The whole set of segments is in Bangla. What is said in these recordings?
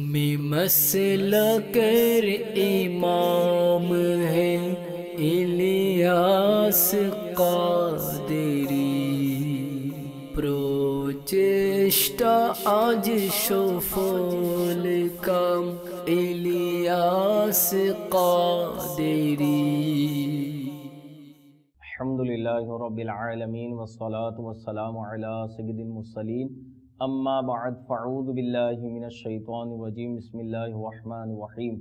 में मसलक इमाम है इलियास कादरी প্রচেষ্টা আজ সফল কাম ইলিয়াস কাদেরী। আলহামদুলিল্লাহি রাব্বিল আলামিন ওয়াসসালাতু ওয়াসসালামু আলা সাইয়্যিদিল মুরসালিন আম্মা বা'দ ফাউযু বিল্লাহি মিনাশ শাইতানির রাজীম বিসমিল্লাহির রহমানির রহিম।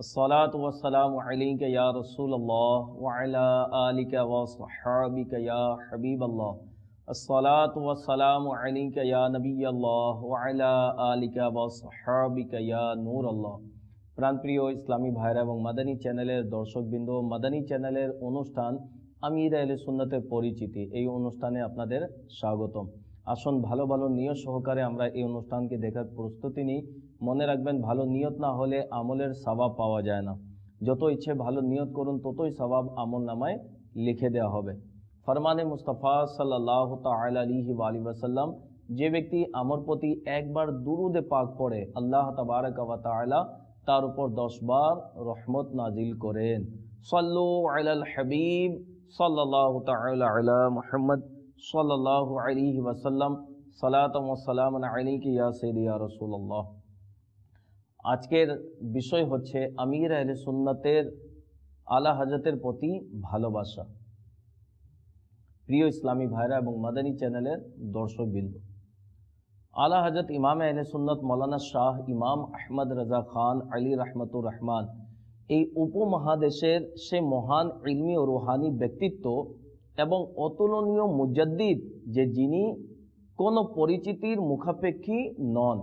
আসসালাতু ওয়াসসালামু আলাইকা ইয়া রাসূলুল্লাহ ওয়া আলা আলিকা ওয়া সাহবিকা ইয়া হাবিবাল্লাহ। আসসালাতু ওয়াসসালামু আলাইকা ইয়া নবিয়াল্লাহ ওয়া আলা আলিকা ওয়া সাহবিকা ইয়া নূরাল্লাহ। প্রাণপ্রিয় ইসলামী ভাইরা এবং মাদানী চ্যানেলের দর্শকবৃন্দ, মাদানী চ্যানেলের অনুষ্ঠান আমির আহলে সুন্নাতের পরিচিতি, এই অনুষ্ঠানে আপনাদের স্বাগতম। আসুন ভালো ভালো নিয়ত সহকারে আমরা এই অনুষ্ঠানকে দেখার প্রস্তুতি নিই। মনে রাখবেন, ভালো নিয়ত না হলে আমলের সওয়াব পাওয়া যায় না। যত ইচ্ছে ভালো নিয়ত করুন, ততই সওয়াব আমল নামায় লিখে দেওয়া হবে। ফরমানে মুস্তাফা সাল্লাল্লাহু তাআলা আলাইহি ওয়া সাল্লাম, যে ব্যক্তি আমার প্রতি একবার দুরুদে পাক পড়ে আল্লাহ তাবারাকা ওয়া তাআলা তার উপর 10 বার রহমত নাজিল করেন। সাল্লু আলাল হাবিব সাল্লাল্লাহু তাআলা আলা মুহাম্মদ সাল্লাল্লাহু আলাইহি ওয়া সাল্লাম, সালাতাম ওয়া সালামান আলাইকা ইয়া সাইয়্যিদি ইয়া রাসূলুল্লাহ। আজকের বিষয় হচ্ছে আমির আহলে সুন্নাতের আলা হযরতের প্রতি ভালোবাসা। প্রিয় ইসলামী ভাইরা এবং মাদানী চ্যানেলের দর্শকবৃন্দ, আলা হযরত ইমাম আহলে সুন্নাত মৌলানা শাহ ইমাম আহমদ রাজা খান আলী রহমতুর রহমান এই উপমহাদেশের সে মহান ইলমি ও রুহানি ব্যক্তিত্ব এবং অতুলনীয় মুজাদ্দিদ, যে যিনি কোনো পরিচিতির মুখাপেক্ষী নন।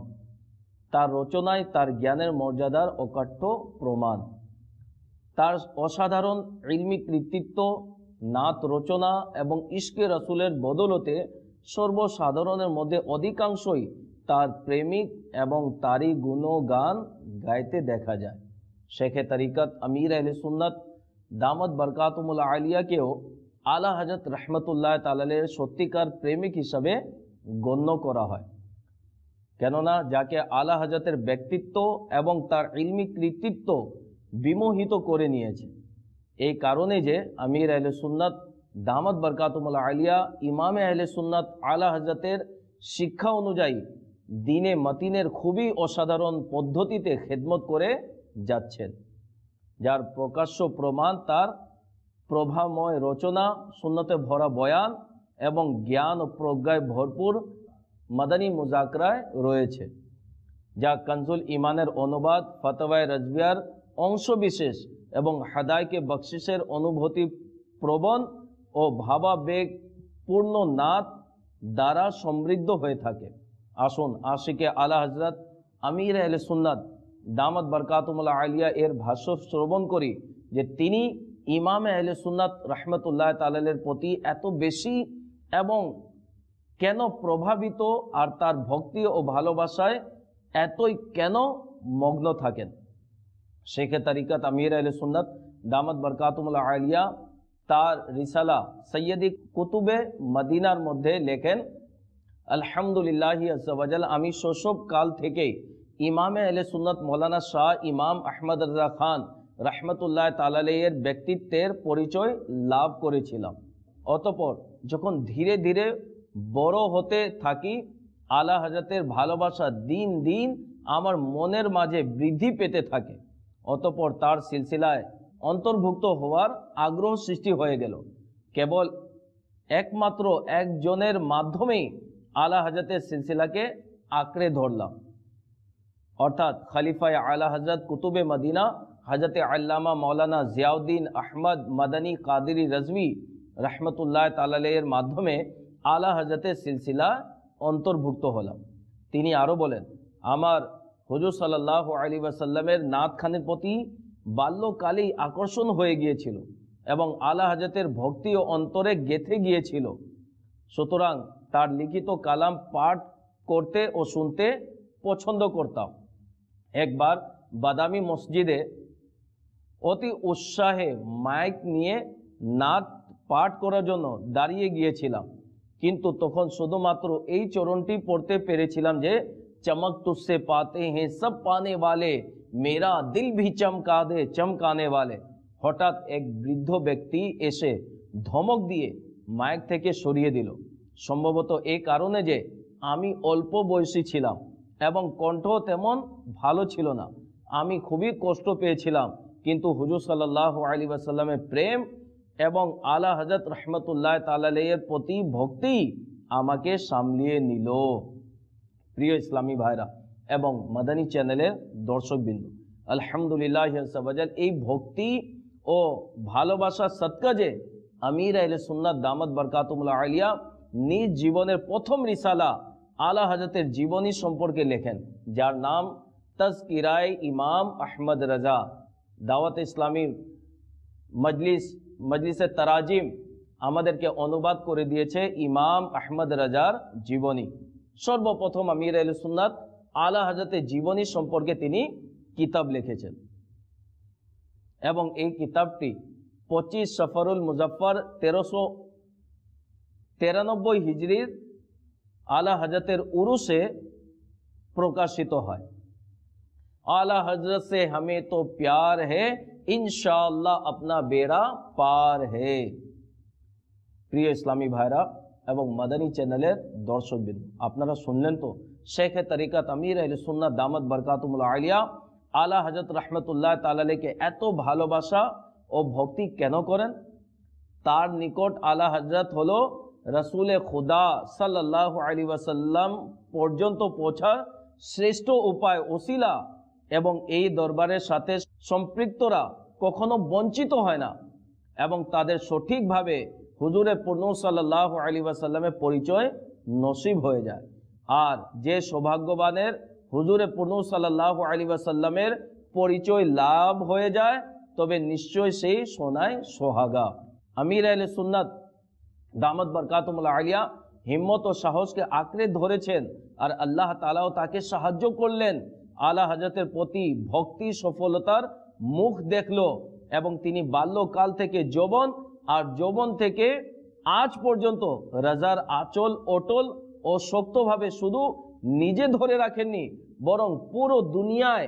তার রচনায় তার জ্ঞানের মর্যাদার অকাট্য প্রমাণ। তার অসাধারণ ইলমি কৃতিত্ব, নাত রচনা এবং ইশকে রাসূলের বদৌলতে সর্বসাধারণের মধ্যে অধিকাংশই তার প্রেমিক এবং তারই গুণগান গাইতে দেখা যায়। শেখে তরিকত আমির আহলে সুন্নাত দামত বরকাতুল আলিয়াকেও আলা হযরত রহমতুল্লাহ তাআলার সত্যিকার প্রেমিক হিসাবে গণ্য করা হয়। কেননা যাকে আলা হযরতের ব্যক্তিত্ব এবং তার ইলমি কৃতিত্ব বিমোহিত করে নিয়েছে, এই কারণে যে আমির আহলে সুন্নাত দামত বরকাতুল আলিয়া ইমামে আহলে সুন্নাত আলা হযরতের শিক্ষা অনুযায়ী দিনে মতিনের খুবই অসাধারণ পদ্ধতিতে খেদমত করে যাচ্ছেন, যার প্রকাশ্য প্রমাণ তার প্রভাময় রচনা, সুন্নতে ভরা বয়ান এবং জ্ঞান ও প্রজ্ঞায় ভরপুর মাদানী মুজাকরায় রয়েছে, যা কানজুল ইমানের অনুবাদ, ফতওয়ায়ে রাজবিয়ার অংশবিশেষ এবং হাদায়কে বকশিসের অনুভূতি প্রবণ ও ভাবাবেগপূর্ণ নাত দ্বারা সমৃদ্ধ হয়ে থাকে। আসুন আশিকে আলা হযরত আমির আহলে সুন্নাত দামত বরকাতুল আলিয়া এর ভাষ্য শ্রবণ করি, যে তিনি ইমাম আহলে সুন্নাত রহমতুল্লাহ তাআলার প্রতি এত বেশি এবং কেন প্রভাবিত, আর তার ভক্তি ও ভালোবাসায় এতই কেন মগ্ন থাকেন। শেখে তরিকত আমির আহলে সুন্নাত দামত বরকাতুল আলিয়া তার রিসালা সৈয়দি কুতুবে মদিনার মধ্যে লেখেন, আলহামদুলিল্লাহি আজ্জা ওয়া জাল, আমি শৈশব কাল থেকে ইমামে আহলে সুন্নাত মৌলানা শাহ ইমাম আহমদ রাজা খান রহমতুল্লাহ তাআলা এর ব্যক্তিত্বের পরিচয় লাভ করেছিলাম। অতঃপর যখন ধীরে ধীরে বড় হতে থাকি, আলা হযরতের ভালোবাসা দিন দিন আমার মনের মাঝে বৃদ্ধি পেতে থাকে। অতঃপর তার সিলসিলায় অন্তর্ভুক্ত হওয়ার আগ্রহ সৃষ্টি হয়ে গেল। কেবল একমাত্র একজনের মাধ্যমেই আলা হযরতের সিলসিলাকে আঁকড়ে ধরলাম, অর্থাৎ খলিফায়ে আলা হযরত কুতুবে মদিনা হযরতে আল্লামা মাওলানা জিয়াউদ্দিন আহমদ মাদানী কাদেরী রাজভী রহমতুল্লাহ তাআলা এর মাধ্যমে আলা হযরতের সিলসিলা অন্তর্ভুক্ত হলাম। তিনি আরও বলেন, আমার হুজুর সাল্লাল্লাহু আলাইহি ওয়াসাল্লামের নাত খানের প্রতি বাল্যকালেই আকর্ষণ হয়ে গিয়েছিল এবং আলা হযরতের ভক্তি ও অন্তরে গেঁথে গিয়েছিল। সুতরাং তার লিখিত কালাম পাঠ করতে ও শুনতে পছন্দ করতাম। একবার বাদামি মসজিদে অতি উৎসাহে মাইক নিয়ে নাত পাঠ করার জন্য দাঁড়িয়ে গিয়েছিলাম, কিন্তু তখন শুধুমাত্র এই চরণটি পড়তে পেরেছিলাম যে चमक तुझसे पाते हैं सब पाने वाले, मेरा दिल भी चमका दे चमकाने वाले। हठाৎ एक বৃদ্ধ ব্যক্তি এসে ধমক দিয়ে মাইক থেকে সরিয়ে দিল, সম্ভবত এই কারণে যে আমি অল্প বয়সী ছিলাম এবং কণ্ঠ তেমন ভালো ছিল না। আমি খুবই কষ্ট পেয়েছিলাম, কিন্তু হুজুর সাল্লাল্লাহু আলাইহি ওয়াসাল্লামের প্রেম এবং আলা হযরত রাহমাতুল্লাহ তাআলা আলাইহির প্রতি ভক্তি আমাকে সামলিয়ে নিল। প্রিয় ইসলামী ভাইরা এবং মাদানী চ্যানেলের দর্শকবৃন্দ, আলহামদুলিল্লাহ আযজাওয়াজাল এই ভক্তি ও ভালোবাসার সদকা যে আমির আহলে সুন্নাত দামাত বরকাতুহুল আলিয়া নিজ জীবনের প্রথম রিসালা আলা হযরতের জীবনী সম্পর্কে লেখেন, যার নাম তাজকিরায়ে ইমাম আহমদ রাজা। দাওয়াত ইসলামী মজলিসে তারাজিম আমাদেরকে অনুবাদ করে দিয়েছে ইমাম আহমদ রাজার জীবনী। সর্বপ্রথম আমির আহলে সুন্নাত আলা হযরতের জীবনী সম্পর্কে তিনি কিতাব লিখেছেন এবং এই কিতাবটি 25 সফরুল মুজফফর 1393 হিজরির আলা হযরতের উরুসে প্রকাশিত হয়। आला हजरत से हमें तो प्यार है, इंशाअल्लाह अपना बेड़ा पार है। प्रिय इस्लामी भाईरा এবং মাদানী চ্যানেলের দর্শকবৃন্দ, আপনারা শুনলেন তো শেখে তরিকত আমির আহলে সুন্নাত দামাত বরকাতুহুল আলিয়া আলা হযরত রাহমাতুল্লাহ তাআলা আলাইহিকে এত ভালোবাসা ও ভক্তি কেন করেন। তার নিকট আলা হযরত হলো রাসূলে খুদা সাল্লাল্লাহু আলাইহি ওয়াসাল্লাম পর্যন্ত পৌঁছার শ্রেষ্ঠ উপায় ওসিলা এবং এই দরবারের সাথে সম্পৃক্তরা কখনো বঞ্চিত হয় না এবং তাদের সঠিকভাবে হুজুরে পূর্ণ সাল্লাল্লাহু আলাইহি ওয়াসাল্লামের পরিচয় নসিব হয়ে যায়। আর যে সৌভাগ্যবানের হুজুরে পূর্ণ সাল্লাল্লাহু আলাইহি ওয়াসাল্লামের পরিচয় লাভ হয়ে যায়, তবে নিশ্চয় সেই সোনায় সোহাগা। আমির আহলে সুন্নাত দামাত বরকাতুহুল আলিয়া হিম্মত ও সাহসকে আঁকড়ে ধরেছেন আর আল্লাহ তাআলাও তাকে সাহায্য করলেন। আলা হযরতের প্রতি ভক্তি সফলতার মুখ দেখলো এবং তিনি বাল্যকাল থেকে যৌবন আর যৌবন থেকে আজ পর্যন্ত রাজার আঁচল অটল ও শক্তভাবে শুধু নিজে ধরে রাখেননি, বরং পুরো দুনিয়ায়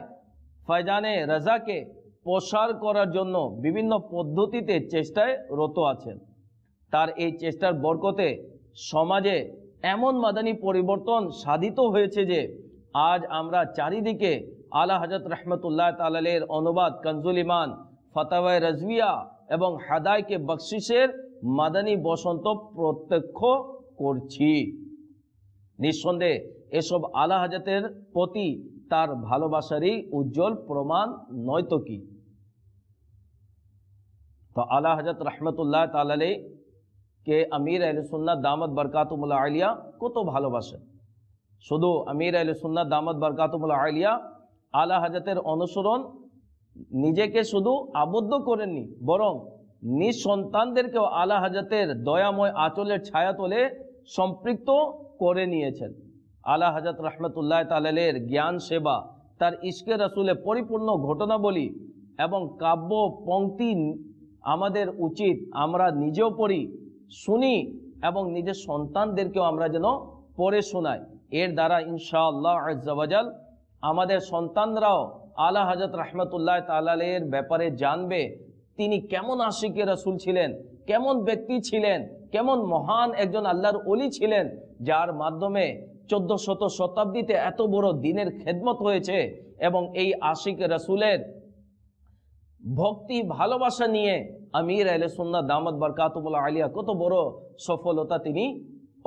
ফয়জানে রাজাকে প্রসার করার জন্য বিভিন্ন পদ্ধতিতে চেষ্টায় রত আছেন। তার এই চেষ্টার বরকতে সমাজে এমন মাদানী পরিবর্তন সাধিত হয়েছে যে আজ আমরা চারিদিকে আলা হযরত রাহমাতুল্লাহ তাআলা আলাইহির অনুবাদ কানজুল ঈমান, ফাতাওয়ায়ে রাজভিয়া এবং হাদায়েকে বখশিশের মাদানী বসন্ত প্রত্যক্ষ করছি। নিঃসন্দেহে এসব আলা হযরতের প্রতি তার ভালোবাসারই উজ্জ্বল প্রমাণ নয়তো কি। তো আলা হযরত রাহমাতুল্লাহ তাআলা আলাইহি কে আমির আহলে সুন্নাত দামাত বরকাতুহুল আলিয়া কত ভালোবাসেন। শুধু আমির আহলে সুন্নাত দামাত বরকাতুহুল আলিয়া আলা হযরতের অনুসরণ নিজেকে শুধু আবদ্ধ করেননি, বরং নিজ সন্তানদেরকেও আলা হযরতের দয়াময় আঁচলের ছায়াতলে সম্পৃক্ত করে নিয়েছেন। আলা হযরত রাহমাতুল্লাহ তাআলা আলাইহির জ্ঞান সেবা, তার ইশকে রাসূলের পরিপূর্ণ ঘটনাবলী এবং কাব্য পংক্তি আমাদের উচিত আমরা নিজেও পড়ি, শুনি এবং নিজের সন্তানদেরকেও আমরা যেন পড়ে শোনাই। এর দ্বারা ইনশাআল্লাহ আযজাওয়াজাল আমাদের সন্তানরাও আলা হযরত রাহমাতুল্লাহ তাআলা আলাইহির ব্যাপারে জানবে তিনি কেমন আশিকে রাসূল ছিলেন, কেমন ব্যক্তি ছিলেন, কেমন মহান একজন আল্লাহর ওলি ছিলেন, যার মাধ্যমে 1400 শতাব্দীতে এত বড় দ্বীনের খেদমত হয়েছে এবং এই আশিকে রাসূলের ভক্তি ভালোবাসা নিয়ে আমির আহলে সুন্নাত দামাত বরকাতুহুল আলিয়া কত বড় সফলতা তিনি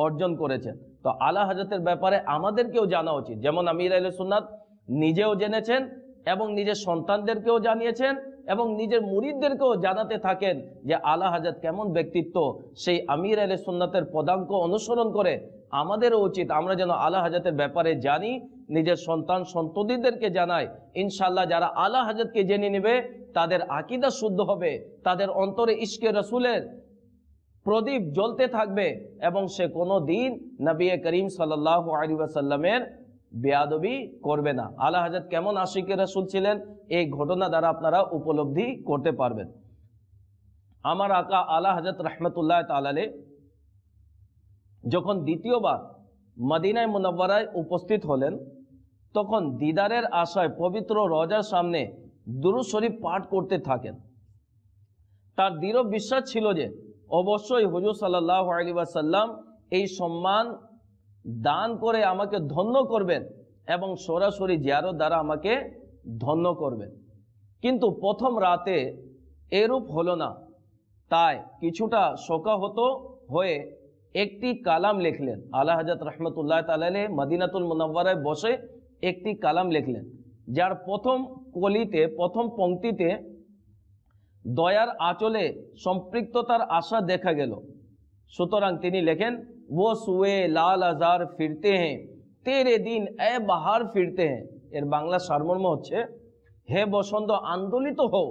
অর্জন করেছেন। তো আলা হযরতের ব্যাপারে আমাদেরকেও জানা উচিত, যেমন আমির আহলে সুন্নাত নিজেও জেনেছেন এবং নিজের সন্তানদেরকেও জানিয়েছেন এবং নিজের মুরিদদেরকেও জানাতে থাকেন যে আলা হযরত কেমন ব্যক্তিত্ব। সেই আমির আহলে সুন্নাতের পদাঙ্ক অনুসরণ করে আমাদেরও উচিত আমরা যেন আলা হযরতের ব্যাপারে জানি, নিজের সন্তান সন্ততিদেরকে জানাই। ইনশাআল্লাহ যারা আলা হযরতকে জেনে নেবে তাদের আকীদা শুদ্ধ হবে, তাদের অন্তরে ইশকে রাসূলের প্রদীপ জ্বলতে থাকবে এবং সে কোনো দিন নবী করিম সাল্লাল্লাহু আলাইহি ওয়াসাল্লামের বেয়াদবি করবে না। আলা হযরত কেমন আশিকে রাসূল ছিলেন এই ঘটনা দ্বারা আপনারা উপলব্ধি করতে পারবেন। আমার আকা আলা হযরত রাহমাতুল্লাহ তাআলা আলাইহি যখন দ্বিতীয়বার মদিনায় মুনাওয়ারায় উপস্থিত হলেন, তখন দিদারের আশায় পবিত্র রওজার সামনে দুরূদ শরীফ পাঠ করতে থাকেন। তার দৃঢ় বিশ্বাস ছিল যে অবশ্যই হুজুর সাল্লাল্লাহু আলাইহি ওয়াসাল্লাম এই সম্মান দান করে আমাকে ধন্য করবেন এবং সরাসরি জিয়ারত দ্বারা আমাকে ধন্য করবেন। কিন্তু প্রথম রাতে এরূপ হলো না। তাই কিছুটা শোকাহত হয়ে একটি কালাম লিখলেন। আলা হযরত রাহমাতুল্লাহ তাআলা আলাইহি মদিনাতুল মুনাওয়ারায় বসে একটি কালাম লিখলেন, যার প্রথম কলিতে, প্রথম পংক্তিতে দয়ার আঁচলে সম্পৃক্ততার আশা দেখা গেল। সুতরাং তিনি লেখেন, वो सुए लाल आजार फिरते हैं तेरे दिन ए बाहर फिरते हैं। এর বাংলা সারমর্ম হচ্ছে, হে বসন্ত আন্দোলিত হও,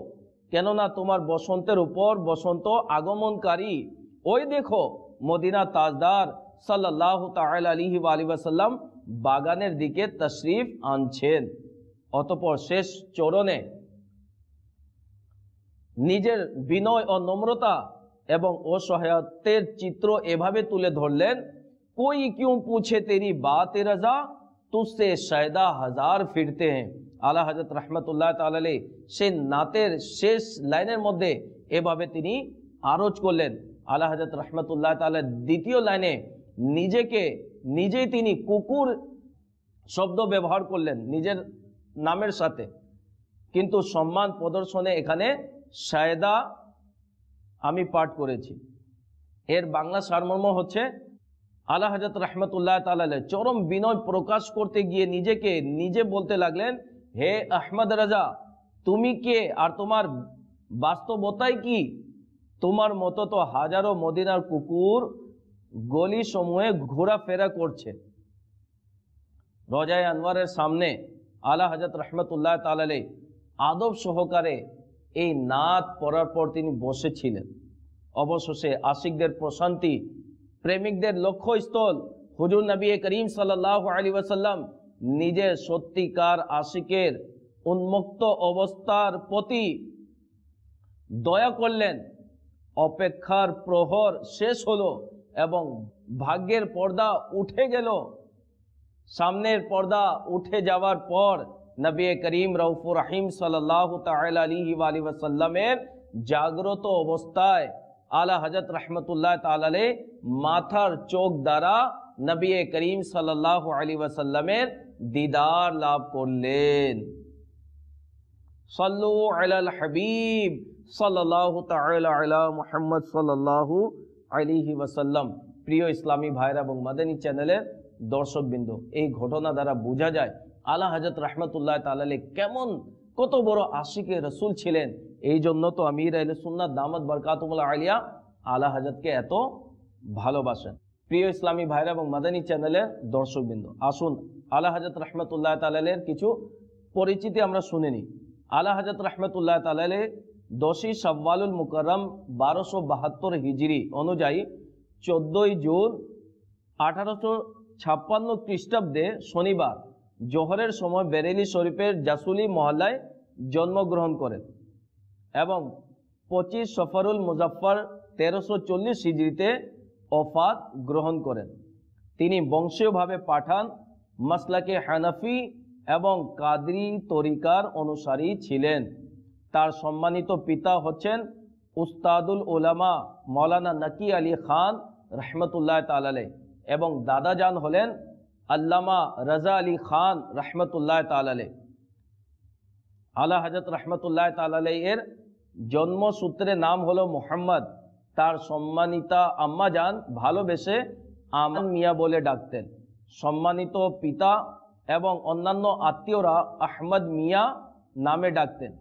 কেননা তোমার বসন্তের উপর বসন্ত আগমনকারী। ওই দেখো মদিনা তাজদার সাল্লাল্লাহু তাআলা আলাইহি ওয়াসাল্লাম বাগানের দিকে তশরিফ আনছেন। অতঃপর শেষ চরণে নিজের বিনয় ও নম্রতা এবং অসহায়ত্বের চিত্র এভাবে তুলে ধরলেন, कोई क्यों पूछे तेरी बात रजा तुझसे शायदा हजार फिरते हैं। আলা হযরত রাহমাতুল্লাহ তাআলা আলাইহি সেই নাতের শেষ লাইনের মধ্যে এভাবে তিনি আরজ করলেন। আলা হযরত রাহমাতুল্লাহ তাআলা দ্বিতীয় লাইনে নিজেই তিনি কুকুর শব্দ ব্যবহার করলেন নিজের নামের সাথে, কিন্তু সম্মান প্রদর্শনে এখানে শায়দা আমি পাঠ করেছি। এর বাংলা সারমর্ম হচ্ছে, আলা হযরত রাহমাতুল্লাহ তাআলা আলাইহি চরম বিনয় প্রকাশ করতে গিয়ে নিজেকে নিজে বলতে লাগলেন, হে আহমদ রাজা, তুমি কে আর তোমার বাস্তবতাই কি? তোমার মতো তো হাজারো মদিনার কুকুর গলি সমূহে ঘোরাফেরা করছে। রোজায়ে আনওয়ারের সামনে আলা হযরত রাহমাতুল্লাহ তাআলা আলাইহি আদব সহকারে এই নাত পড়ার পর তিনি বসেছিলেন। অবশেষে আশিকদের প্রশান্তি, প্রেমিকদের লক্ষ্যস্থল হুজুর নবী করিম সাল্লাল্লাহু আলাইহি ওয়াসাল্লাম নিজের সত্যিকার আশিকের উন্মুক্ত অবস্থার প্রতি দয়া করলেন। অপেক্ষার প্রহর শেষ হলো এবং ভাগ্যের পর্দা উঠে গেল। সামনের পর্দা উঠে যাওয়ার পর নবী করিম রউফুর রহিম সাল্লাল্লাহু তাআলা আলাইহি ওয়াসাল্লামের জাগ্রত অবস্থায় আলা হযরত রাহমাতুল্লাহ তাআলা আলাইহি মাথার চোখ দ্বারা নবী করিম সাল্লাল্লাহু আলাইহি ওয়াসাল্লামের দিদার লাভ করলেন। সাল্লু আলাল হাবিব সাল্লাল্লাহু তাআলা আলা মুহাম্মদ সাল্লাল্লাহু আলাইহি ওয়াসাল্লাম। প্রিয় ইসলামী ভাইরা এবং মাদানী চ্যানেলের দর্শকবৃন্দ, এই ঘটনা দ্বারা বোঝা যায় আলা হযরত রাহমাতুল্লাহ তাআলা আলাইহি কেমন কত বড় আশিকে রাসূল ছিলেন। এই জন্য তো আমির আহলে সুন্নাত দামাত বরকাতুহুল আলিয়া আলা হযরতকে এত ভালোবাসেন। প্রিয় ইসলামী ভাইরা এবং মাদানী চ্যানেলের দর্শকবৃন্দ, আসুন আলা হযরত রাহমাতুল্লাহ তাআলা আলাইহির কিছু পরিচিতি আমরা শুনে নিই। আলা হযরত রাহমাতুল্লাহ তাআলা আলাইহি 10ই শাওয়ালুল মুকাররম 1272 হিজরি অনুযায়ী 14ই জুন 1856 খ্রিস্টাব্দে শনিবার জোহরের সময় বেরেলি শরীফের জাসুলি মহল্লায় জন্মগ্রহণ করেন এবং 25 সফরুল মুজাফফর 1340 হিজরিতে ওফাত গ্রহণ করেন। তিনি বংশীয়ভাবে পাঠান মাসলাকে হানাফি এবং কাদরি তরিকার অনুসারী ছিলেন। তার সম্মানিত পিতা হচ্ছেন উস্তাদুল উলামা মৌলানা নকি আলী খান রহমতুল্লাহ তাআলা আলাইহি এবং দাদাজান হলেন আল্লামা রাজা আলী খান রহমতুল্লাহ তাআলা আলাইহি। আলা হযরত রহমতুল্লাহ তাআলা আলাইহি এর জন্মসূত্রে নাম হলো মুহাম্মদ। তার সম্মানিতা আম্মাজান ভালোবেসে আমান মিয়া বলে ডাকতেন। সম্মানিত পিতা এবং অন্যান্য আত্মীয়রা আহমদ মিয়া নামে ডাকতেন।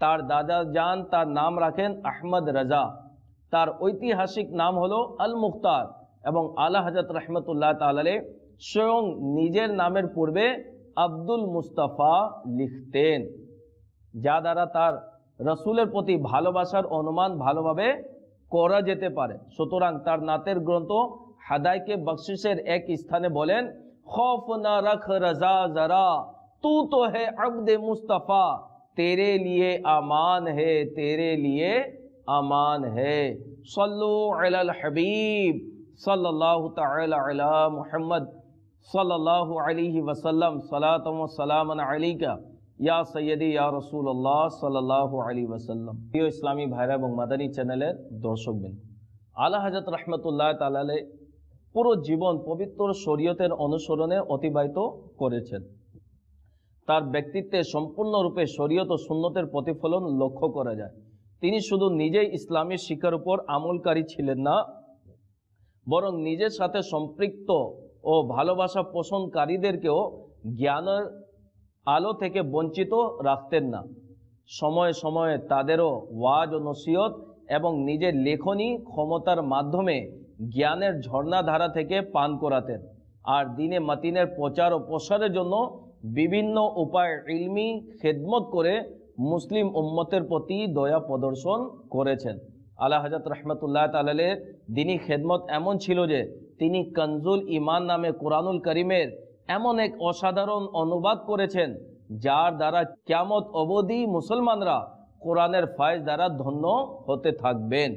তার দাদা জান তার নাম রাখেন আহমদ রাজা। তার ঐতিহাসিক নাম হলো আল মুখতার এবং আলা হযরত রহমতুল্লাহ তাআলা আলাইহি স্বয়ং নিজের নামের পূর্বে আব্দুল মুস্তাফা লিখতেন, যা দ্বারা তার রসুলের প্রতি ভালোবাসার অনুমান ভালোভাবে করা যেতে পারে। সুতরাং তার নাতের গ্রন্থ হাদায়কে বখশিশের এক স্থানে বলেন, खौफ ना रख रजा जरा तू तो है अब्द मुस्तफा तेरे लिए अमान है तेरे लिए अमान है। सल्लु अलल हबीब सल्लल्लाहु ताला अला मुहम्मद সাল্লাল্লাহু আলাইহি ওয়াসাল্লাম সালাতাম ওয়া সালামান আলাইকা ইয়া সাইয়্যিদি ইয়া রাসূলুল্লাহ সাল্লাল্লাহু আলাইহি ওয়াসাল্লাম। প্রিয় ইসলামী ভাইরা এবং মাদানী চ্যানেলের দর্শকবৃন্দ, আলা হযরত রাহমাতুল্লাহ তাআলা আলাইহি পুরো জীবন পবিত্র শরীয়তের অনুসরণে অতিবাহিত করেছেন। তার ব্যক্তিত্বে সম্পূর্ণরূপে শরীয়ত ও সুন্নতের প্রতিফলন লক্ষ্য করা যায়। তিনি শুধু নিজেই ইসলামী শিক্ষার উপর আমলকারী ছিলেন না, বরং নিজের সাথে সম্পৃক্ত ও ভালোবাসা পোষণকারীদেরকেও জ্ঞানের আলো থেকে বঞ্চিত রাখতেন না। সময়ে সময়ে তাদেরও ওয়াজ ও নসিহত এবং নিজের লেখনী ক্ষমতার মাধ্যমে জ্ঞানের ঝর্ণাধারা থেকে পান করাতেন। আর দিনে মাতিনের প্রচার ও প্রসারের জন্য বিভিন্ন উপায়ে ইলমি খেদমত করে মুসলিম উম্মতের প্রতি দয়া প্রদর্শন করেছেন। আলা হযরত রাহমাতুল্লাহ তাআলা আলাইহি দিনী খেদমত এমন ছিল যে তিনি কনজুল ঈমান নামে কুরআনুল কারীমের এমন এক অসাধারণ অনুবাদ করেছেন, যার দ্বারা কিয়ামত অবধি মুসলমানরা কোরআনের ফায়েজ দ্বারা ধন্য হতে থাকবেন।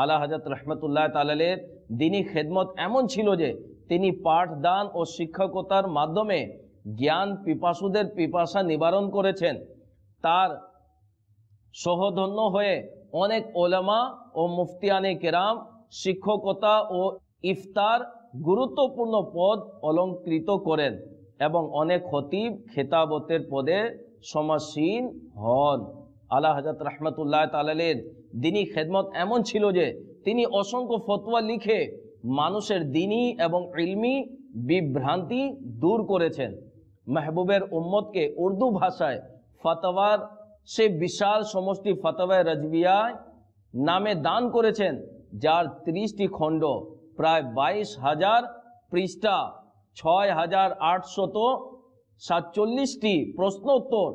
আলা হযরত রাহমাতুল্লাহ তাআলা আলাইহি দিনী খেদমত এমন ছিল যে তিনি পাঠদান ও শিক্ষকতার মাধ্যমে জ্ঞান পিপাসুদের পিপাসা নিবারণ করেছেন। তার সহধন্য হয়ে অনেক ওলামা ও মুফতিয়ানে কেরাম শিক্ষকতা ও ইফতার গুরুত্বপূর্ণ পদ অলঙ্কৃত করেন এবং অনেক খতিব খেতাবতের পদে সমাসীন হন। আলা হযরত রাহমাতুল্লাহ তাআলা আলাইহি দিনী খেদমত এমন ছিল যে তিনি অসংখ্য ফতোয়া লিখে মানুষের দিনী এবং ইলমি বিভ্রান্তি দূর করেছেন। মেহবুবের উম্মতকে উর্দু ভাষায় ফতোয়ার সে বিশাল সমষ্টি ফতোয়া রাজবিয়া নামে দান করেছেন, যার 30টি খণ্ড, প্রায় 22,000 পৃষ্ঠা, 6,847টি প্রশ্নোত্তর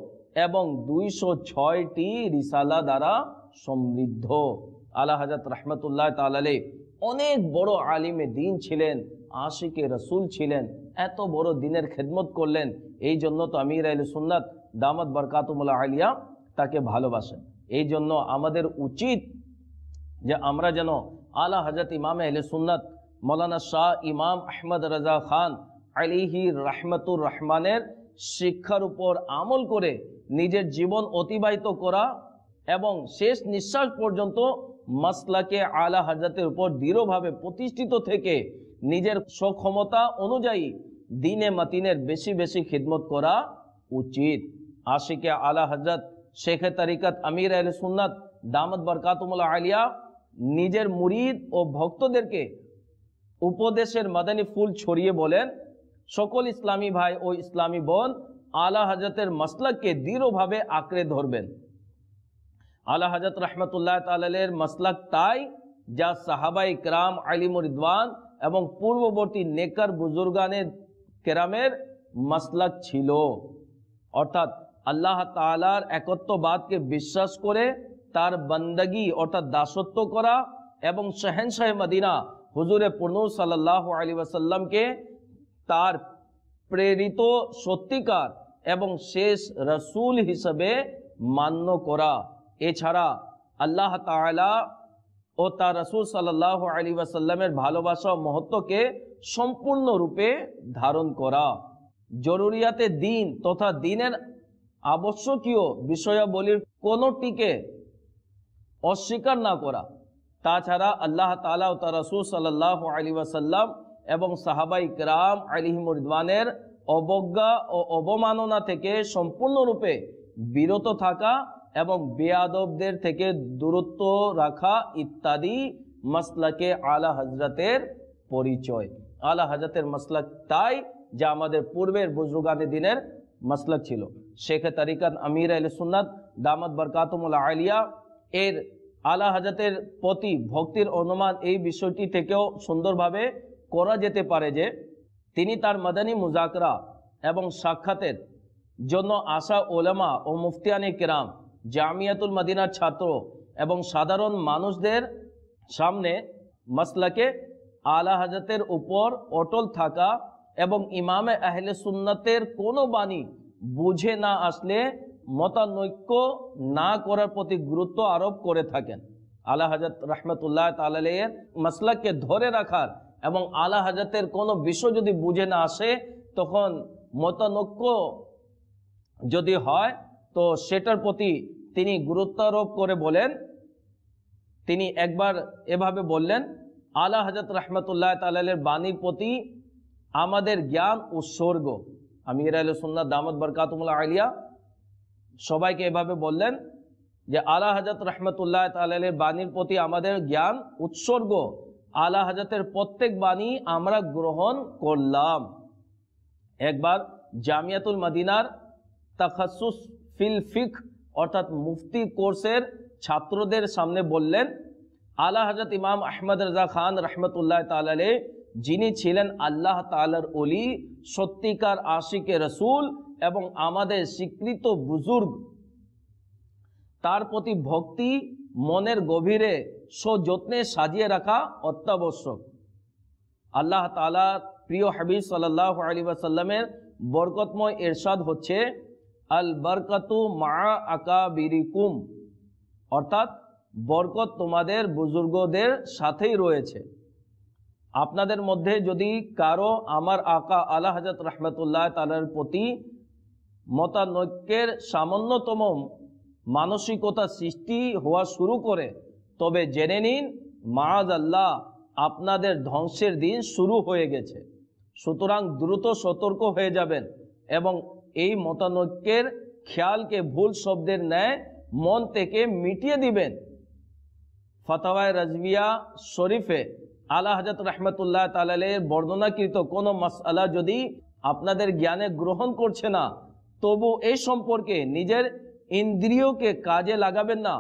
এবং 206টি রিসালা দ্বারা সমৃদ্ধ। আলা হযরত রাহমাতুল্লাহ তাআলা আলাইহি অনেক বড় আলিমে দিন ছিলেন, আশিকে রসুল ছিলেন, এত বড় দিনের খেদমত করলেন। এই জন্য তো আমির আহলে সুন্নাত দামাত বরকাতুহুল আলিয়া তাকে ভালোবাসেন। এই জন্য আমাদের উচিত যে আমরা যেন আলা হযরত ইমাম আহলে সুন্নাত মৌলানা শাহ ইমাম আহমদ রাজা খান আলাইহি রাহমাতুর রহমানের শিক্ষার উপর আমল করে নিজের জীবন অতিবাহিত করা এবং শেষ নিঃশ্বাস পর্যন্ত মাসলাকে আলা হযরতের উপর দৃঢ়ভাবে প্রতিষ্ঠিত থেকে নিজের সক্ষমতা অনুযায়ী দিনে মাতিনের বেশি বেশি খিদমত করা উচিত। আশিকে আলা হযরত শেখে তরিকত আমির আহলে সুন্নাত দামাত বরকাতুহুল আলিয়া নিজের মুরিদ ও ভক্তদেরকে উপদেশের মাদানী ফুল ছড়িয়ে বলেন, সকল ইসলামী ভাই ও ইসলামী বোন আলা হযরতের মাসলাককে দৃঢ়ভাবে আঁকড়ে ধরবেন। আলা হযরত রাহমাতুল্লাহ তাআলা আলাইহির মাসলাক তাই যা সাহাবায়ে কেরাম আলিমুর রিদওয়ান এবং পূর্ববর্তী নেকর বুজুর্গানে কেরামের মাসলাক ছিল, অর্থাৎ আল্লাহ তাআলার একত্ববাদকে বিশ্বাস করে তার বান্দাগি অর্থাৎ দাসত্ব করা এবং শাহেনশাহ মদিনা হুজুরে পুরনূর সাল্লাল্লাহু আলাইহি ওয়াসাল্লামকে তার প্রেরিত সত্যিকার এবং শেষ রসুল হিসেবে মান্য করা। এছাড়া আল্লাহ তাআলা ও তার রসুল সাল্লাল্লাহু আলাইহি ওয়াসাল্লামের ভালোবাসা ও মহত্বকে সম্পূর্ণরূপে ধারণ করা, জরুরিয়াতে দিন তথা দিনের আবশ্যকীয় বিষয়াবলীর কোনোটিকে অস্বীকার না করা। তাছাড়া আল্লাহ তাআলা ও তার রাসূল সাল্লাল্লাহু আলাইহি ওয়াসাল্লাম এবং সাহাবায়ে কেরাম আলাইহিমুর রিদওয়ানের অবজ্ঞা ও অবমাননা থেকে সম্পূর্ণরূপে বিরত থাকা এবং বেয়াদবদের থেকে দূরত্ব রাখা ইত্যাদি মাসলাকে আলা হযরতের পরিচয়। আলা হযরতের মাসলাক তাই যা আমাদের পূর্বের বুজুর্গানে দিনের মাসলাক ছিল। শেখে তরিকত আমির আহলে সুন্নাত দামাত বরকাতুহুল আলিয়া এর আলা হযরতের প্রতি ভক্তির অনুমান এই বিষয়টি থেকেও সুন্দরভাবে করা যেতে পারে যে তিনি তার মাদানী মুজাকরা এবং সাক্ষাতের জন্য আসা ওলামা ও মুফতিয়ানে কেরাম, জামিয়াতুল মদিনার ছাত্র এবং সাধারণ মানুষদের সামনে মাসলাকে আলা হযরতের উপর অটল থাকা এবং ইমামে আহলে সুন্নাতের কোনো বাণী বুঝে না আসলে মতানৈক্য না করার প্রতি গুরুত্ব আরোপ করে থাকেন। আলা হযরত রাহমাতুল্লাহ তাআলা আলাইহির মাসলাককে ধরে রাখার এবং আলা হযরতের কোনো বিষয় যদি বুঝে না আসে তখন মতানৈক্য যদি হয় তো সেটার প্রতি তিনি গুরুত্বারোপ করে বলেন, তিনি একবার এভাবে বললেন, আলা হযরত রাহমাতুল্লাহ তাআলার বাণীর প্রতি আমাদের জ্ঞান উৎসর্গ। আমির আহলে সুন্নাত দামাত বরকাতুহুল আলিয়া সবাইকে এভাবে বললেন যে আলা হযরত রাহমাতুল্লাহ তাআলার বাণীর প্রতি আমাদের জ্ঞান উৎসর্গ, আলা হযরতের প্রত্যেক বাণী আমরা গ্রহণ করলাম। একবার জামিয়াতুল মদিনার তাখাসুস ফিল ফিকহ অর্থাৎ মুফতি কোর্সের ছাত্রদের সামনে বললেন, আলা হযরত ইমাম আহমদ রাজা খান রহমতুল্লাহ তাআলা আলাইহি, যিনি ছিলেন আল্লাহ তাআলার ওলি, সত্যিকার আশিকে রসুল এবং আমাদের স্বীকৃত বুজুর্গ, তার প্রতি ভক্তি মনের গভীরে সযত্নে সাজিয়ে রাখা অত্যাবশ্যক। আল্লাহ তাআলা প্রিয় হাবিব সাল্লাল্লাহু আলাইহি ওয়াসাল্লামের বরকতময় ইরশাদ হচ্ছে, আল বরকতু মা আকাবিরিকুম, অর্থাৎ বরকত তোমাদের বুজুর্গদের সাথেই রয়েছে। আপনাদের মধ্যে যদি কারো আমার আকা আলা হযরত রাহমাতুল্লাহ তাআলার প্রতি মতানৈক্যের সামান্যতম মানসিকতা সৃষ্টি হওয়া শুরু করে, তবে জেনে নিন মাআযাল্লাহ আপনাদের ধ্বংসের দিন শুরু হয়ে গেছে। সুতরাং দ্রুত সতর্ক হয়ে যাবেন এবং এই মতানৈক্যের খেয়ালকে ভুল শব্দের ন্যায় মন থেকে মিটিয়ে দিবেন। ফাতাওয়ায়ে রাজভিয়া শরীফে আলা হযরত রাহমাতুল্লাহ তাআলা আলাইহির বর্ণনাকৃত কোনো মাসআলা যদি আপনাদের জ্ঞানে গ্রহণ করছে না, তবু এই সম্পর্কে নিজের ইন্দ্রিয়কে কাজে লাগাবেন না,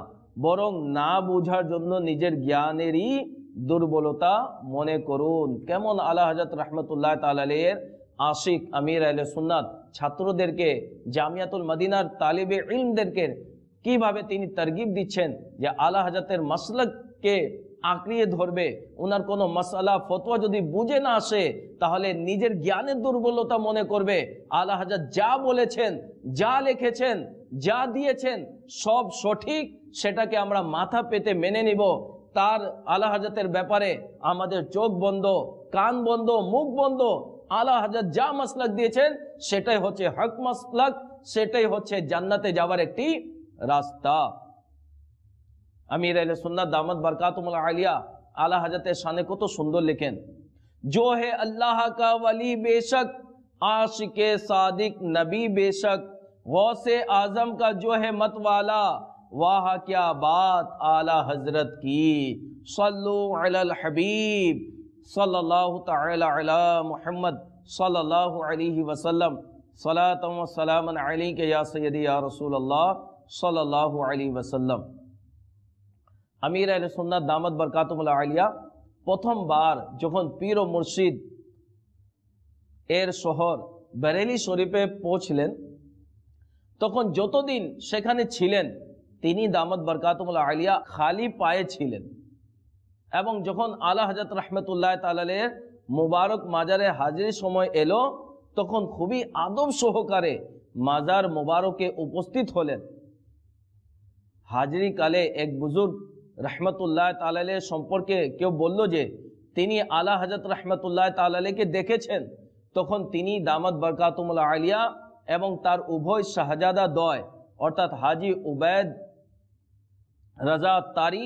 বরং না বোঝার জন্য নিজের জ্ঞানেরই দুর্বলতা মনে করুন। কেমন আলা হযরত রাহমাতুল্লাহ তাআলা আলাইহির আশিক আমির আহলে সুন্নাত ছাত্রদেরকে, জামিয়াতুল মদিনার তালিবে ইলমদেরকে কিভাবে তিনি তারগিব দিচ্ছেন যে আলা হযরতের মাসলাককে আঁকড়িয়ে ধরবে। ওনার কোনো মাসআলা ফতোয়া যদি বুঝে না আসে তাহলে নিজের জ্ঞানের দুর্বলতা মনে করবে। আলা হযরত যা বলেছেন, যা লিখেছেন, যা দিয়েছেন সব সঠিক, সেটাকে আমরা মাথা পেতে মেনে নিব। তার আলা হযরতের ব্যাপারে আমাদের চোখ বন্ধ, কান বন্ধ, মুখ বন্ধ। আলা হযরত যা মাসলাক দিয়েছেন সেটাই হচ্ছে হক মাসলাক, সেটাই হচ্ছে জান্নাতে যাওয়ার একটি রাস্তা। আমির আহলে সুন্নাত দামাত বরকাতুহুল আলিয়া আলা হযরতের শানে কত সুন্দর লেখেন, जो है अल्लाह का वली बेशक, आशिके सादिक नबी बेशक, गौसे आजम का जो है मतवाला, वाह क्या बात आला हजरत की। सल्लु अलल हबीब सल्लल्लाहु तआला अला मुहम्मद सल्लल्लाहु अलैहि वसल्लम, सलातन व सलामन अलैका या सय्यदी या रसूल अल्लाह सल्लल्लाहु अलैहि वसल्लम। আমির আহলে সুন্নাত দামাত বরকাতুহুল আলিয়া প্রথমবার যখন পীর ও মুর্শিদ এর শহর বেরেলি শরীফে পৌঁছলেন, তখন যতদিন সেখানে ছিলেন তিনি দামাত বরকাতুহুল আলিয়া খালি পায়ে ছিলেন। এবং যখন আলা হযরত রাহমাতুল্লাহ তাআলা আলাইহির মুবারক মাজারে হাজির সময় এলো, তখন খুবই আদব সহকারে মাজার মুবারকে উপস্থিত হলেন। হাজিরি কালে এক বুজুর্গ রহমতুল্লাহ তাআলা আলাইহি সম্পর্কে কেউ বলল যে তিনি আলা হযরত রাহমাতুল্লাহ তাআলা আলাইহিকে দেখেছেন। তখন তিনি দামাত বরকাতুহুল আলিয়া এবং তার উভয় শাহজাদা দ্বয় অর্থাৎ হাজি উবাইদ রাজা আত্তারি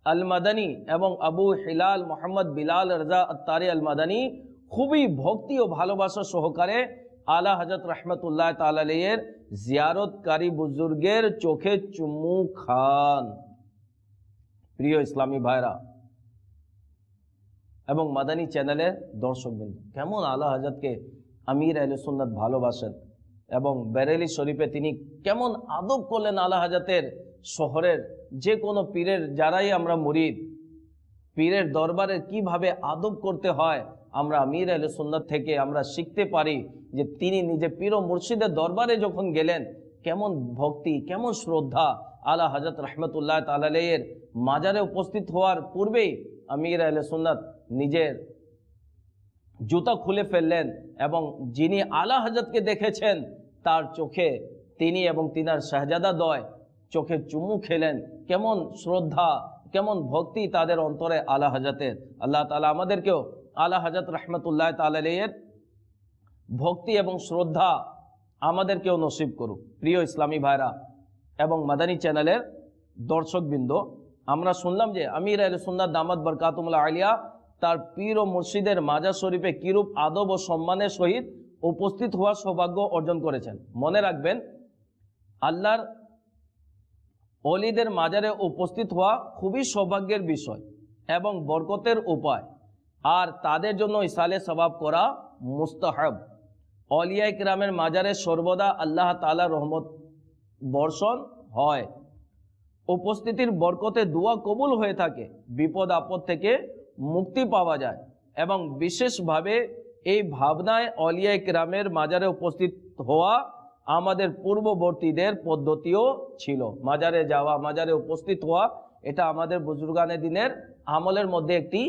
আল মাদানী এবং আবু হিলাল মোহাম্মদ বিলাল রাজা আত্তারি আল মাদানী খুবই ভক্তি ও ভালোবাসা সহকারে আলা হযরত রাহমাতুল্লাহ তাআলা আলাইহির জিয়ারতকারী বুজুর্গের চোখে চুমু খান। প্রিয় ইসলামী ভাইরা এবং মাদানী চ্যানেলের দর্শকবৃন্দ, কেমন আলা হযরতকে আমির আহলে সুন্নাত ভালোবাসেন এবং বেরেলি শরীফে তিনি কেমন আদব করলেন। আলা হযরতের শহরের যে কোনো পীরের, যারাই আমরা মুরিদ, পীরের দরবারে কিভাবে আদব করতে হয় আমরা আমির আহলে সুন্নাত থেকে আমরা শিখতে পারি। যে তিনি নিজে পীর ও মুর্শিদের দরবারে যখন গেলেন, কেমন ভক্তি, কেমন শ্রদ্ধা। আলা হযরত রাহমাতুল্লাহ তাআলা আলাইহির মাজারে উপস্থিত হওয়ার পূর্বেই আমির আহলে সুন্নাত নিজের জুতা খুলে ফেললেন এবং যিনি আলা হযরতকে দেখেছেন তার চোখে তিনি এবং তিনার শাহজাদা দ্বয় চোখে চুমু খেলেন। কেমন শ্রদ্ধা, কেমন ভক্তি তাদের অন্তরে আলা হযরতের। আল্লাহ তাআলা আমাদেরকেও আলা হযরত রাহমাতুল্লাহ তাআলা আলাইহির ভক্তি এবং শ্রদ্ধা আমাদেরকেও নসিব করুক। প্রিয় ইসলামী ভাইরা এবং মাদানী চ্যানেলের দর্শকবৃন্দ, আমরা শুনলাম যে আমির আহলে সুন্নাত দামাত বরকাতুহুল আলিয়া তার পীর ও মুর্শিদের মাজার শরীফে কিরূপ আদব ও সম্মানের সহিত উপস্থিত হওয়ার সৌভাগ্য অর্জন করেছেন। মনে রাখবেন, আল্লাহর ওলিদের মাজারে উপস্থিত হওয়া খুবই সৌভাগ্যের বিষয় এবং বরকতের উপায়, আর তাদের জন্য ইসালে সওয়াব করা মুস্তাহাব। অলিয়া ইকরামের মাজারে সর্বদা আল্লাহ তাআলার রহমত বর্ষণ হয়, উপস্থিতির বরকতে দোয়া কবুল হয়ে থাকে, বিপদ আপদ থেকে মুক্তি পাওয়া যায় এবং বিশেষভাবে এই ভাবনায় অলিয়া ইকরামের মাজারে উপস্থিত হওয়া আমাদের পূর্ববর্তীদের পদ্ধতিও ছিল। মাজারে যাওয়া, মাজারে উপস্থিত হওয়া, এটা আমাদের বুজুর্গানে দিনের আমলের মধ্যে একটি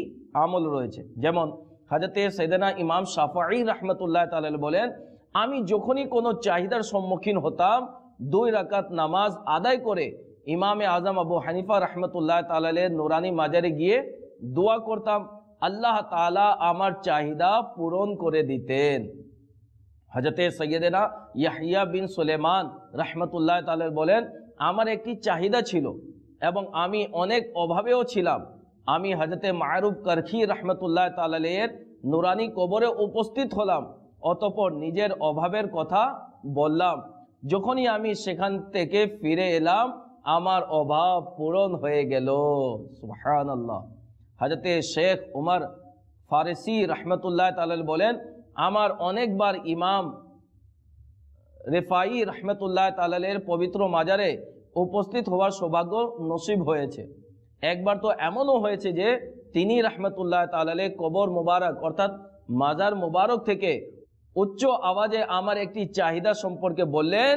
আমল রয়েছে। যেমন হযরতে সাইয়েদনা ইমাম শাফঈ রাহমাতুল্লাহ তাআলা বলেন, আমি যখনই কোনো চাহিদার সম্মুখীন হতাম 2 রাকাত নামাজ আদায় করে ইমামে আজম আবু হানিফা রাহমাতুল্লাহ তাআলার নুরানি মাজারে গিয়ে দোয়া করতাম, আল্লাহ তাআলা আমার চাহিদা পূরণ করে দিতেন। হযরতে সৈয়দনা ইয়াহইয়া বিন সুলাইমান রাহমাতুল্লাহ তাআলা বলেন, আমার একটি চাহিদা ছিল এবং আমি অনেক অভাবেও ছিলাম। আমি হযরতে মারুফ করখি রাহমাতুল্লাহ তাআলার নুরানি কবরে উপস্থিত হলাম, অতঃপর নিজের অভাবের কথা বললাম। যখনই আমি সেখান থেকে ফিরে এলাম, আমার অভাব পূরণ হয়ে গেল। সুবহানাল্লাহ। হযরতে শেখ উমর ফারসি রাহমাতুল্লাহ তাআলা বলেন, আমার অনেকবার ইমাম রেফাই রাহমাতুল্লাহ তাআলার পবিত্র মাজারে উপস্থিত হওয়ার সৌভাগ্য নসিব হয়েছে। একবার তো এমনও হয়েছে যে তিনি রাহমাতুল্লাহ তাআলার কবর মুবারক অর্থাৎ মাজার মুবারক থেকে উচ্চ আওয়াজে আমার একটি চাহিদা সম্পর্কে বললেন,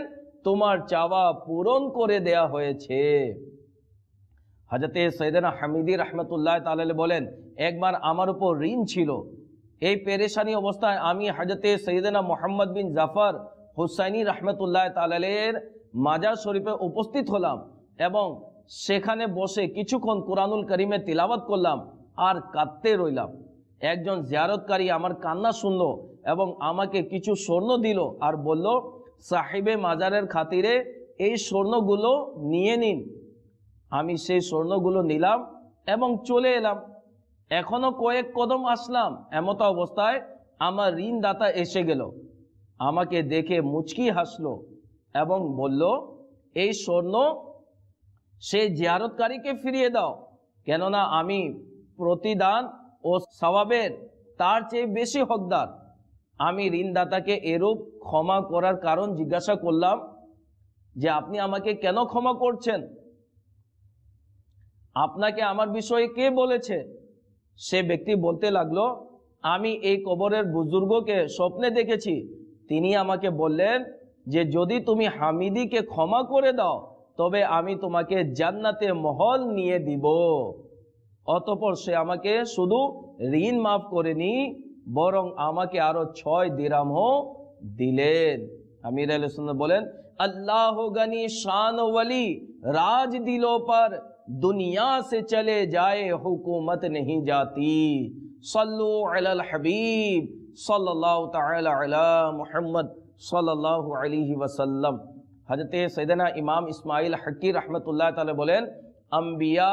তোমার চাওয়া পূরণ করে দেয়া হয়েছে। হযরতে সৈয়দনা হামিদি রাহমাতুল্লাহ তাআলা বলেন, একবার আমার উপর ঋণ ছিল। এই পেরেশানি অবস্থায় আমি হযরতে সৈয়দনা মুহাম্মদ বিন জাফর হুসাইনি রাহমাতুল্লাহ তাআলার মাজার শরীফে উপস্থিত হলাম এবং সেখানে বসে কিছুক্ষণ কুরআনুল কারীমের তিলাওয়াত করলাম আর কাঁদতে রইলাম। একজন জিয়ারতকারী আমার কান্না শুনল এবং আমাকে কিছু স্বর্ণ দিল আর বলল, সাহিবে মাজারের খাতিরে এই স্বর্ণগুলো নিয়ে নিন। আমি সেই স্বর্ণগুলো নিলাম এবং চলে এলাম। এখনো কয়েক কদম আসলাম, এমত অবস্থায় আমার ঋণদাতা এসে গেল। আমাকে দেখে মুচকি হাসলো এবং বলল, এই স্বর্ণ সেই জিয়ারতকারীকে ফিরিয়ে দাও, কেননা আমি প্রতিদান ও সওয়াবের তার চেয়ে বেশি হকদার। আমি ঋণদাতাকে এরূপ ক্ষমা করার কারণ জিজ্ঞাসা করলাম যে আপনি আমাকে কেন ক্ষমা করছেন, আপনাকে আমার বিষয়ে কে বলেছে? সে ব্যক্তি বলতে লাগলো, আমি এই কবরের বুজুর্গকে স্বপ্নে দেখেছি। তিনি আমাকে বললেন যে যদি তুমি হামিদিকে ক্ষমা করে দাও তবে আমি তোমাকে জান্নাতে মহল নিয়ে দিব। অতঃপর সে আমাকে শুধু ঋণ মাফ করেনি, বরং আমাকে আরো 6 দিরহামও দিলেন। আমির আহলে সুন্নাত বলেন, अल्लाह गनी शान वली राज दिलों पर दुनिया से चले जाए हुकूमत नहीं जाती। सल्लु अलल हबीब सल्लल्लाहु ताला अला मुहम्मद सल्लल्लाहु अलैहि वसल्लम। हजरत सैयदना इमाम इस्माइल हक्की रहमतुल्लाह ताला बोलेन, अम्बिया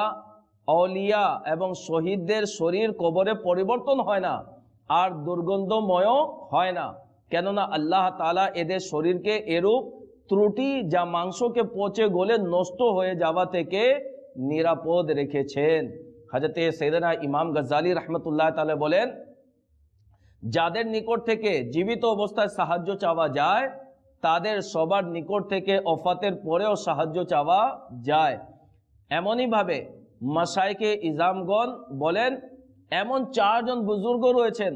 औलिया एवं शहीदদের শরীর কবরে পরিবর্তন হয় না আর দুর্গন্ধময় হয় না, কেননা আল্লাহ তাআলা এদের শরীরকে এরূপ ত্রুটি যা মাংসকে পচে গলে নষ্ট হয়ে যাওয়া থেকে নিরাপদ রেখেছেন। হযরত সৈয়দনা ইমাম গজ্জালি রাহমাতুল্লাহ তাআলা বলেন, যাদের নিকট থেকে জীবিত অবস্থায় সাহায্য চাওয়া যায় তাদের সবার নিকট থেকে ওফাতের পরেও সাহায্য চাওয়া যায়। এমনই ভাবে মাশায়েখে ইজামগণ বলেন, এমন 4 জন বুজুর্গ রয়েছেন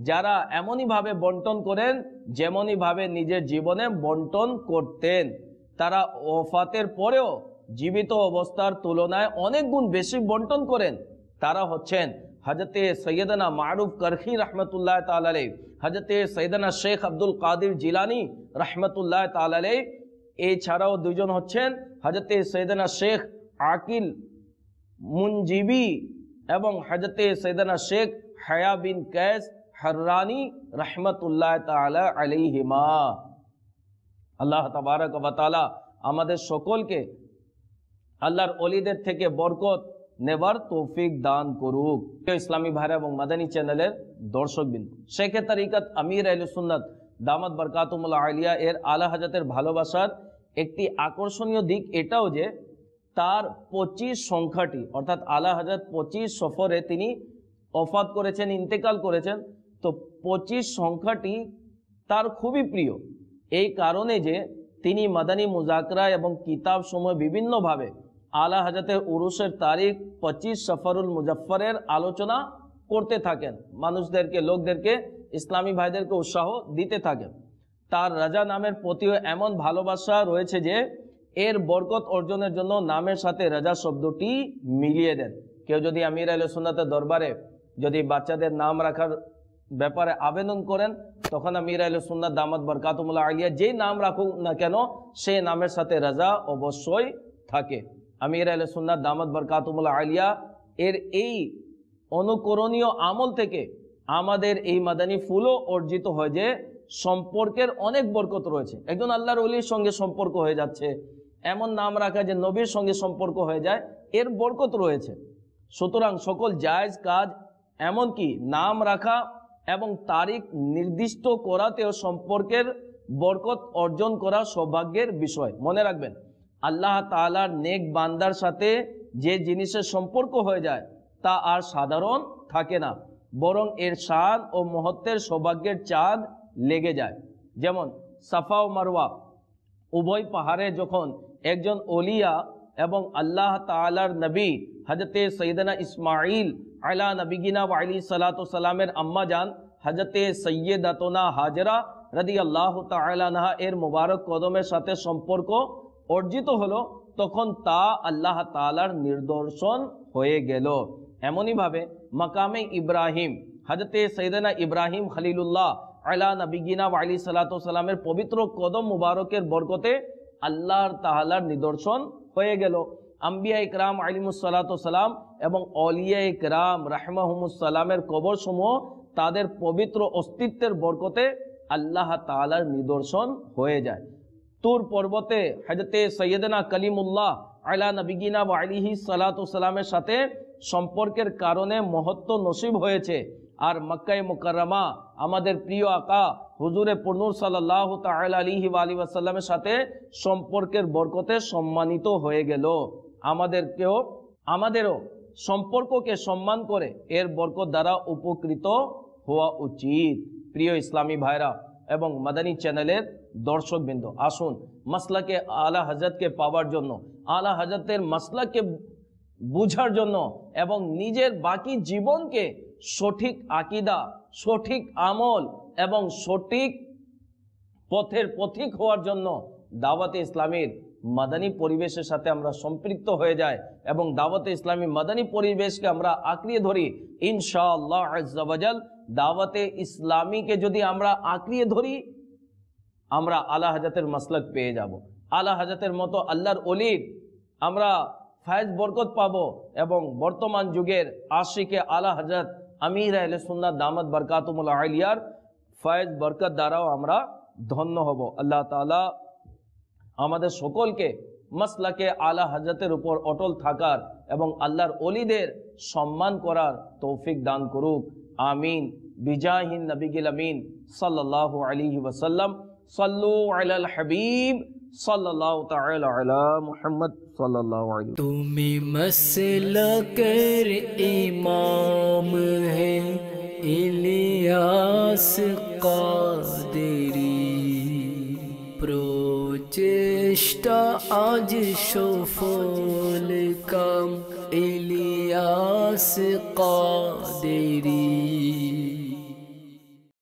যারা এমনই ভাবে বন্টন করেন যেমনই ভাবে নিজের জীবনে বন্টন করতেন। তারা ওফাতের পরেও জীবিত অবস্থার তুলনায় অনেক গুণ বেশি বন্টন করেন। তারা হচ্ছেন হযরতে সৈয়দনা মারুফ করখি রাহমাতুল্লাহ তাআলা আলাইহি, হযরতে সৈয়দনা শেখ আব্দুল কাদির জিলানী রাহমাতুল্লাহ তাআলা আলাইহি। এছাড়াও 2 জন হচ্ছেন হযরতে সৈয়দনা শেখ আকিল মুনজিবি এবং হযরতে সৈয়দনা শেখ হায়া বিন কায়েস হাররানি রহমতুল্লাহ তাআলা আলাইহিমা। আল্লাহ তাবারক ওয়া তাআলা আমাদের সকলকে আল্লাহর ওলিদের থেকে বরকত নেবার তৌফিক দান করুক। ইসলামী ভাইরা এবং মাদানী চ্যানেলের দর্শকবৃন্দ, শেখে তরিকত আমির আহলুস সুন্নাত দামাত বরকাতুহুল আলিয়া এর আলা হযরতের ভালোবাসার একটি আকর্ষণীয় দিক এটাও যে তার 25 সংখ্যাটি, অর্থাৎ আলা হযরত 25 সফরে তিনি ওফাত করেছেন, ইন্তেকাল করেছেন। তো 25 সংখ্যাটি তার খুবই প্রিয়, এই কারণে যে তিনি মাদানী মুজাকরা এবং কিতাব সময় বিভিন্নভাবে আলা হযরতের উরুসের তারিখ 25 সফরুল মুজফফরের আলোচনা করতে থাকেন, মানুষদেরকে, লোকদেরকে, ইসলামী ভাইদেরকে উৎসাহ দিতে থাকেন। তার রাজা নামের প্রতিও এমন ভালোবাসা রয়েছে যে এর বরকত অর্জনের জন্য নামের সাথে রাজা শব্দটি মিলিয়ে দেন। কেউ যদি আমির আহলে সুন্নাতের দরবারে যদি বাচ্চাদের নাম রাখার ব্যাপারে আবেদন করেন, তখন আমির আহলে সুন্নাত দামাত বরকাতুহুল আলিয়া যেই নাম রাখুক না কেন সেই নামের সাথে রাজা অবশ্যই থাকে। আমির আহলে সুন্নাত দামাত বরকাতুহুল আলিয়া এর এই অনুকরণীয় আমল থেকে আমাদের এই মাদানী ফুলও অর্জিত হয় যে সম্পর্কের অনেক বরকত রয়েছে। একজন আল্লাহর ওলির সঙ্গে সম্পর্ক হয়ে যাচ্ছে, এমন নাম রাখা যে নবীর সঙ্গে সম্পর্ক হয়ে যায়, এর বরকত রয়েছে। সুতরাং সকল জায়েজ কাজ, এমনকি নাম রাখা এবং তারিখ নির্দিষ্ট করাতেও সম্পর্কের বরকত অর্জন করা সৌভাগ্যের বিষয়। মনে রাখবেন, আল্লাহ তাআলার নেক বান্দার সাথে যে জিনিসের সম্পর্ক হয়ে যায় তা আর সাধারণ থাকে না, বরং এর শান ও মহত্বের সৌভাগ্যের চাঁদ লেগে যায়। যেমন সাফা ও মারওয়া উভয় পাহাড়ে যখন একজন ওলিয়া এবং আল্লাহ তাআলার নবী হযরতে সৈয়দনা ইসমাঈল আলা নবিগিনা ওয়া আলাইহিস সালাতু সালামের আম্মা জান হযরতে সৈয়দাতুনা হাজরা রাদিয়াল্লাহু তাআলা আনহা এর মুবারক কদমের সাথে সম্পর্ক অর্জিত হলো, তখন তা আল্লাহ তাআলার নিদর্শন হয়ে গেল। এমনই ভাবে মাকামে ইব্রাহিম হযরতে সৈয়দনা ইব্রাহিম খলিলুল্লাহ আলা নবিগিনা ওয়া আলাইহিস সালাতু সালামের পবিত্র কদম মুবারকের বরকতে আল্লাহর তাআলার নিদর্শন হয়ে গেল। আম্বিয়া ইকরাম আলাইহিমুস সালাতু সালাম এবং অলিয়া ইকরাম রাহমাহুমুস সালামের কবর সমূহ তাদের পবিত্র অস্তিত্বের বরকতে আল্লাহ তাআলার নিদর্শন হয়ে যায়। তুর পর্বতে হযরতে সৈয়দনা কলিমুল্লাহ আলা নবিগিনা ওয়া আলাইহিস সালাতু সালামের সাথে সম্পর্কের কারণে মহত্ব নসিব হয়েছে। আর মক্কায়ে মুকাররমা আমাদের প্রিয় আকা হুজুরে পুরনূর সাল্লাল্লাহু তাআলা আলাইহি ওয়া আলিহি ওয়াসাল্লামের সাথে সম্পর্কের বরকতে সম্মানিত হয়ে গেল। আমাদেরও সম্পর্ককে সম্মান করে এর বরকত দ্বারা উপকৃত হওয়া উচিত। প্রিয় ইসলামী ভাইরা এবং মাদানী চ্যানেলের দর্শকবৃন্দ, আসুন মাসলাকে আলা হযরতকে পাওয়ার জন্য, আলা হযরতের মাসলাকে বুঝার জন্য এবং নিজের বাকি জীবনকে সঠিক আকীদা, সঠিক আমল এবং সঠিক পথের পথিক হওয়ার জন্য দাওয়াতে ইসলামীর মাদানী পরিবেশের সাথে আমরা সম্পৃক্ত হয়ে যাই এবং দাওয়াতে ইসলামী মাদানী পরিবেশকে আমরা আঁকড়িয়ে ধরি। ইনশাআল্লাহ আজ্জা ওয়া জাল দাওয়াতে ইসলামীকে যদি আমরা আঁকড়িয়ে ধরি, আমরা আলা হযরতের মাসলাক পেয়ে যাব। আলা হযরতের মতো আল্লাহর ওলির আমরা ফায়েজ বরকত পাবো এবং বর্তমান যুগের আশিকে আলা হযরত আমির আহলে সুন্নাত দামাত বরকাতুহুল আলিয়ার ফায়েজ বরকত দ্বারাও আমরা ধন্য হব। আল্লাহ তাআলা আমাদের সকলকে মাসলাকে আলা হযরতের উপর অটল থাকার এবং আল্লাহর ওলিদের সম্মান করার তৌফিক দান করুক। আমিন। বিজাহিন নবিয়িল আমিন সাল্লাল্লাহু আলাইহি ওয়াসাল্লাম। সাল্লু আলাল হাবিব সাল্লাল্লাহু তাআলা আলা মুহাম্মদ সাল্লাল্লাহু আলাইহি। তুমি মসলকের ইমাম হে ইলিয়াস কাদেরী, প্রচেষ্টা আজ সফল কাম ইলিয়াস কাদেরী।